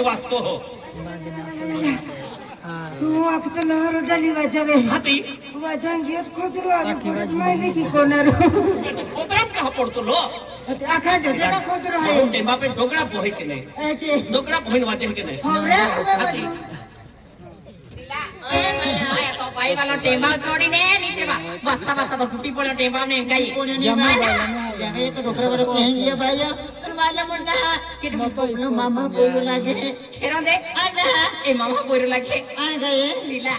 वाचतो हो तू आपलं लहर उडाली वाजावे वाजन घेत खोजरू आगे पुढे माहिती की कोणार खोदराम का पडतो लो आखा जगा खोजरू आहे ते बापे डोगरा पोहे के नाही डोगरा पोहे वाचन के नाही भाई वाला टेबा छोड़ीने नीचे बा बस्ता बस्ता तो टूटी पड़े टेबा में गई जमा ये तो डोकरा वाला कहीं ये भाई तर वाला मुर्गा कि मामा बोलू लागे खेरो दे आना ए मामा बोलू लागे आन गए लीला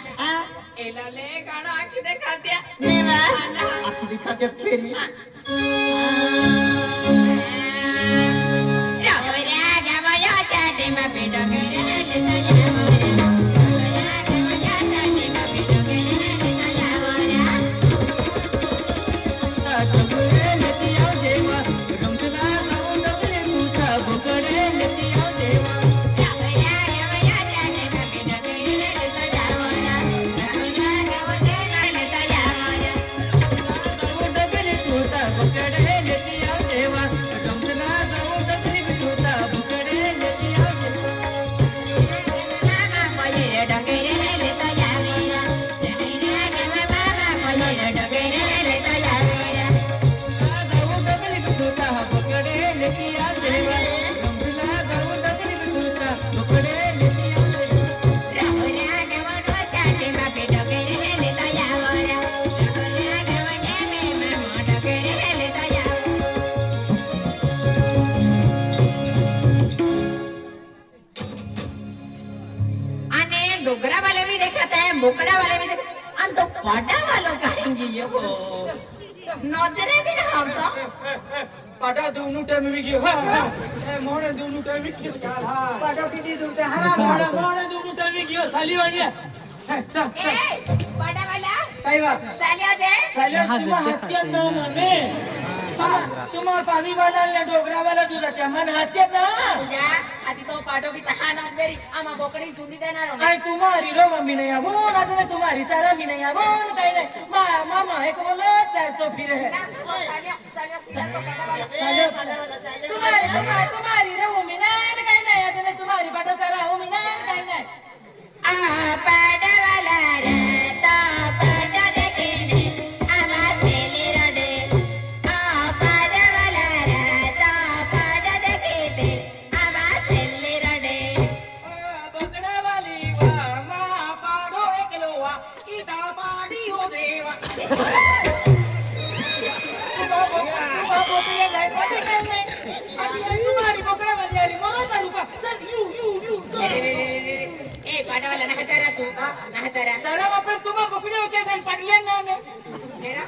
एला ले गाना आखी देखा दिया नेवा आना आखी दिखा के खेली रावरा गावया चाटे मा पेडो करे लेता डोगरा वाले भी देखते हैं बोकड़ा वाले भी देखते हैं तो पाटा वालों कहेंगे ये वो नजरे भी ना हम तो पाटा दोनों टाइम में क्यों मोड़े दोनों टाइम में क्यों पाटो किती दूरते हरा मोड़े दोनों टाइम में क्यों साली वाली है चल पाटा वाला सही बात सालिया दे सालिया तुम हत्या ना मने तुम्हारा पानी वाला ने डोगरा वाला तुझा क्या मन हत्या ना या आधी तो पाटो की तहान मेरी आमा बोकड़ी चुंदी देना रो आई तुम्हारी रो मम्मी नहीं आबो ना तो तुम्हारी चारा भी नहीं आबो कहीं नहीं मामा है को बोलो चार तो फिर है तुम्हारी रो मम्मी ना कहीं नहीं आते तुम्हारी पाटो चारा हो मम्मी ना कहीं नहीं आ पाटा वाला रे ता पाटा देखने आमा सेली रडे आ पाटा वाला रे ता पाटा देखने आमा सेली रडे बकरा वाली वा मां पाड़ो एकलोवा इता पाड़ी हो देवा तुम्हारी बकरा वाली यारी मरो तारुका चल यू ए पाटा वाला ना हतारा तू ना हतारा चला अपन तुम्हा बकरी होके जन पडले ना ने मेरा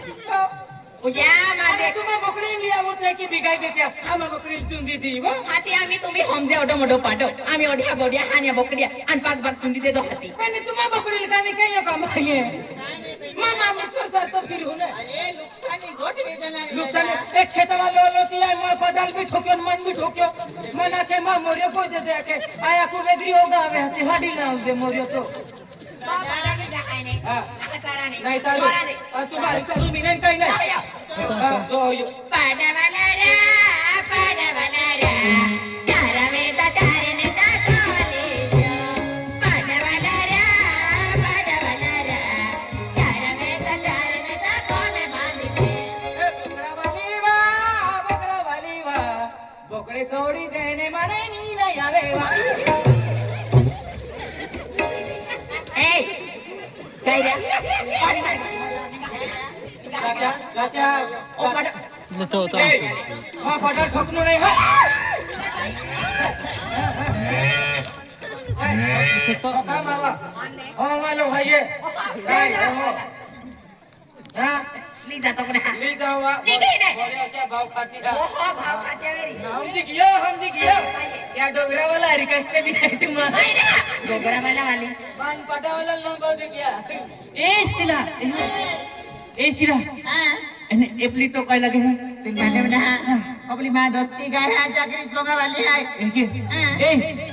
उद्या माझे तुम्हा बकरी लिया होते की बिगाई देते आम्हा बकरी चुंदी दी वो हाती आम्ही तुम्ही समजे ओढो मोठो पाठव आम्ही ओढ्या बोड्या आणि बोकड्या आणि पाच पाच चुंडी देतो हाती पहले तुम्हा बकरी लिखाने कहीं कमाइए मामा मुझे सर तो फिर होने नुकसान एक खेत वाला लो की आई मां पदाल भी ठोक्यो मन भी ठोक्यो मना के मां मोरियो को दे दे के आया को वेगरी होगा वे हती हाडी लाव दे मोरियो तो बाबा लगे जाय नाही हतारा नहीं चालू और तुम्हारी चालू भी नहीं कहीं नहीं तो पाटा वाला रे तारा में ता तारे ने ता तोले पाटा वाला रे तारा में ता तारे ने ता कोने बांधी बकरा वाली वा बोकड़े सोड़ी देने माने नीला आवे वा ए काय रे पाणी लाचा ओ पाटा तो हां पाटा ठोकनो नहीं हां से तो मावा हां मालो भाई ये हां ली जातो पण हा ले जाओ वा ठीक आहे ना? बोले क्या भाव खाती है हो हो भाव खात्या वेरी हम जी गियो या डोगरावाला रिक्वेस्ट भी नहीं तुम्हारा नाही ना डोगरावाला वाली बान पटावाला नंबर दे क्या ए सिला हां એને એપલી તો કઈ લાગે છે તું મને ના આપણી માં દોસ્તી ગાય આ ચાકરી ચોગા વાલી આય એ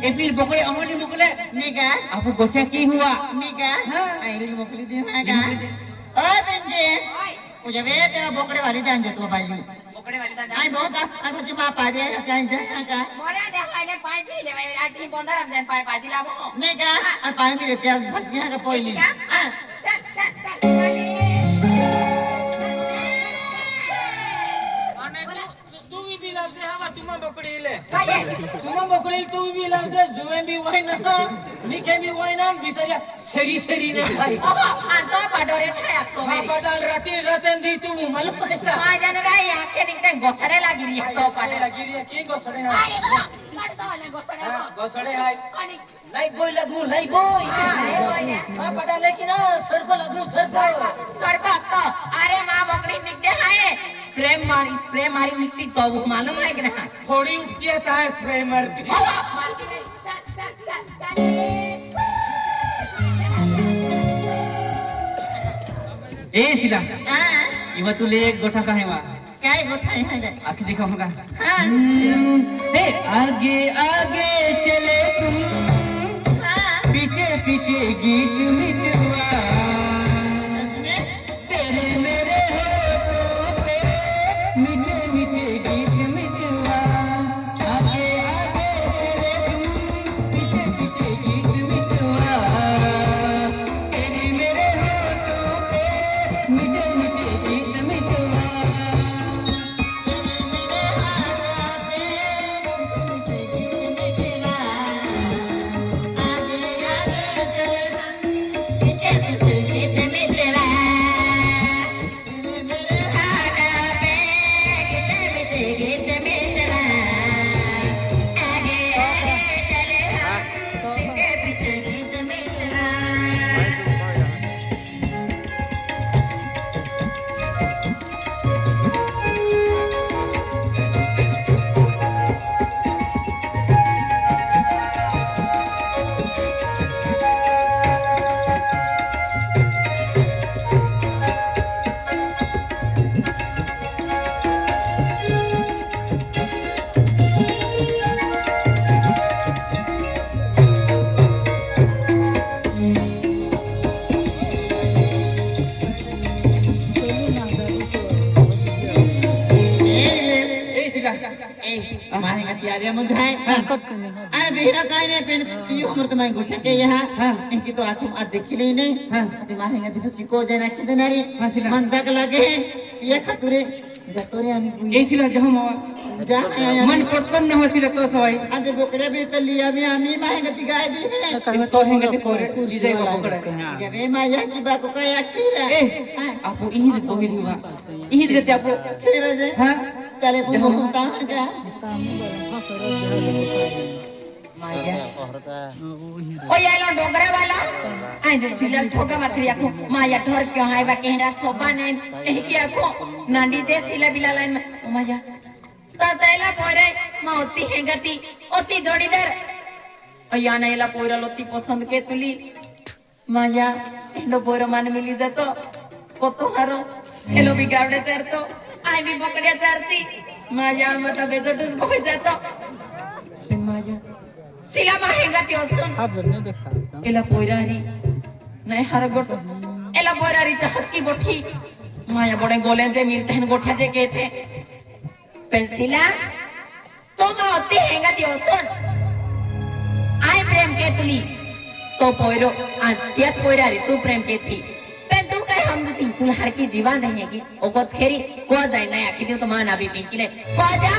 એપલી બકડે અમોની મોકલે નીકા આપો ગોઠા કી હુઆ નીકા હા. આઈ મોકલી દે હા કા ઓ બેનજી मुझे वे तेरा बोकड़े वाली जान जो तू भाई बोकड़े वाली जान आई बहुत आठ जी मां पाड़े जान जा का मोरा देखा ले पाई पी ले भाई रात की बंदर हम जान पाई पाजी लाबो नहीं का और पाई भी लेते हैं भजिया का पोइली हां चल तू भी लावते हवा तुम्हा बकडी ले तुम्हा बकडी तू भी लावते जुवे भी वही ना निके भी वही ना बिसरिया सरी सरी ने खाई अंतो पाडोरे खाया तो हाँ पटाल राती रातन दी तू मालूम पड़ता माझ्या ना काय आखे निघते गोथरे लागी री तो पाटे लगी रही है की गोसड़े है गोसड़े है लाइक बॉय लगू लाइक बॉय हाँ पटा लेकिन सरको लगू सरको सरपा तो अरे मां बकरी निघते है प्रेम मारी निकली तो वो मालूम है कि ना थोड़ी उठ के था स्प्रे मारती ए सिला हां इवा तुले एक गोठा का है वा काय गोठा है आखी देखो हमका हां ए आगे आगे चले तुम हां पीछे पीछे गीत मिटवा तेरे मेरे होठों पे मीठे मीठे गीत मिटवा आगे आगे चले तुम पीछे पीछे गीत मिटवा तेरे मेरे होठों पे मीठे मीठे गीत मिटवा मारेगा त्यारे मुझे अरे बेरा काय नाही पेन ती उमर तर माय गोठा के यहाँ इनकी तो आंखों आज देखी नहीं नहीं ते मारेगा दिखो चिको जाना किधनारी मन तक लगे ये खतुरे जतोरे आम्ही ए सिला जहो मावा जा मन पटकन न होसिला तो सवाई आज बोकड्या बी तल्ली आम्ही मारेगा ती गाय दी है तो हेंगे ते पोरे विजय पकड़ा ये वे माया की बाको काय अखीरा ए आपो इही रे सोहिल हुआ इही रे ते आपो फिर जे हां चले को घूमता का ओ यालो डोगरा वाला आई जे सिलल ठोगा माथरी आखो माया ठोर क्यों हाय बा केहरा सोपा ने एही की आखो नांडी दे सिला बिला लाइन में ओ माया ततैला पोरे मौती हेंगती ओती जोडीदार अया नायला पोरा लोती पसंद के तुली माया एंडो पोरा मान मिली जातो कोतो हारो एलो बिगावडे चरतो आई भी बोकड्या चरती माझ्या मत बेजोटून बोय जातो पण माझ्या सिला माहेगा त्योसून एला पोयरारी नाही हर गोट एला पोयरारी चा हक्की गोठी माया बडे बोले जे मिलते हैं गोठा जे कहते पेंसिला तो माती हेगा त्योसून आई प्रेम के तुली तो पोयरो आज त्याच पोयरारी तू प्रेम के थी पण तू काय हम पिंकुल हर की जीवन नहीं है की ओगत फेरी को जाय नाही आखी दिव तो मान आबी पिंकीले को जा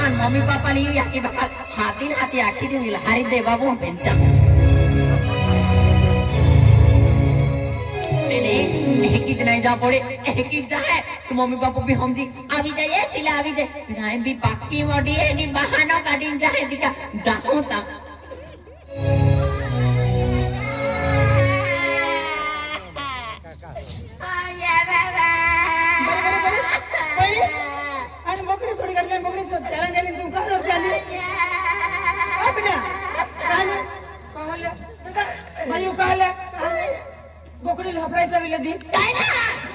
आन मम्मी पापा लियू याकी बकाल हातीन हाती आखी दिव हरी दे बाबू पेंचा एक नहीं जा पड़े एक जा है तो मम्मी पापा भी हम जी आवी जाए सिला आवी जाए राय भी पाकी मोडी है नी बहानो काढीन जाए दिका जाको ता आया बाबा मायू काय बोकडी लपडायचा विला दी काय ना